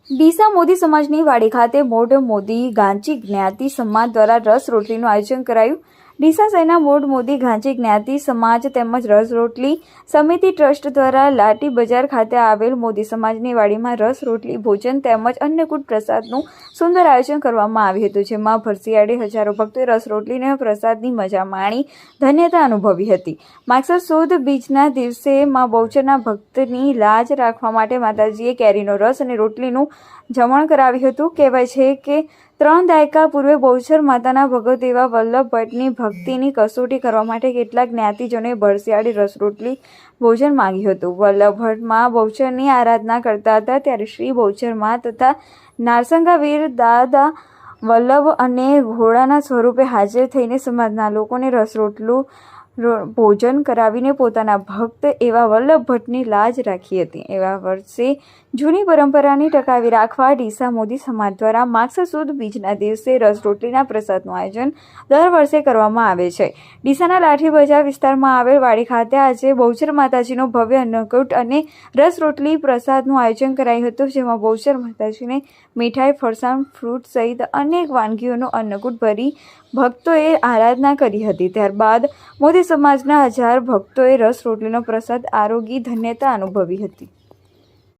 ડીસા મોદી સમાજની વાડી ખાતે મોઢ મોદી ગાંચી જ્ઞાતિ સમાજ દ્વારા રસ રોટલીનું આયોજન કરાયું। ડીસા શહેરના મોઢ મોદી ગાંચી જ્ઞાતિ સમાજ તેમજ રસ રોટલી સમિતિ ટ્રસ્ટ દ્વારા લાટી બજાર ખાતે આવેલ મોદી સમાજની વાડીમાં રસ રોટલી ભોજન તેમજ અન્નકૂટ પ્રસાદનું સુંદર આયોજન કરવામાં આવ્યું હતું, જેમાં ભરસિયાળે હજારો ભક્તોએ રસ રોટલીને પ્રસાદની મજા માણી ધન્યતા અનુભવી હતી। માગસર સુદ બીજના દિવસે માં બહુચરના ભક્તની લાજ રાખવા માટે માતાજીએ કેરીનો રસ અને રોટલીનું જમણ કરાવ્યું હતું। કહેવાય છે કે 3 દાયકા પૂર્વે બહુચર માતાના ભગત એવા વલ્લભ ભટ્ટની ભક્તિની કસોટી કરવા માટે કેટલાક જ્ઞાતિજનોએ ભરસિયાળી રસ રોટલી ભોજન માંગ્યું હતું। વલ્લભ ભટ્ટ માં બહુચરની આરાધના કરતા હતા, ત્યારે શ્રી બહુચર માં તથા નારસંગા વીર દાદા વલ્લભ અને ઘોડાના સ્વરૂપે હાજર થઈને સમાજના લોકોને રસ રોટલું ભોજન કરાવીને પોતાના ભક્ત એવા વલ્લભ ભટ્ટની લાજ રાખી હતી। એવા વર્ષે જૂની પરંપરાને ટકાવી રાખવા ડીસા મોદી સમાજ દ્વારા માગસર સુદ બીજના દિવસે રસ રોટલીના પ્રસાદનું આયોજન દર વર્ષે કરવામાં આવે છે। ડીસાના લાઠી બજાર વિસ્તારમાં આવેલ વાડી ખાતે આજે બહુચર માતાજીનો ભવ્ય અન્નકૂટ અને રસ રોટલી પ્રસાદનું આયોજન કરાયું હતું, જેમાં બહુચર માતાજીને મીઠાઈ, ફરસાણ, ફ્રૂટ સહિત અનેક વાનગીઓનો અન્નકૂટ ભરી ભક્તોએ આરાધના કરી હતી। ત્યારબાદ મોદી સમાજના 1000 ભક્તોએ રસ રોટલીનો પ્રસાદ આરોગી ધન્યતા અનુભવી હતી।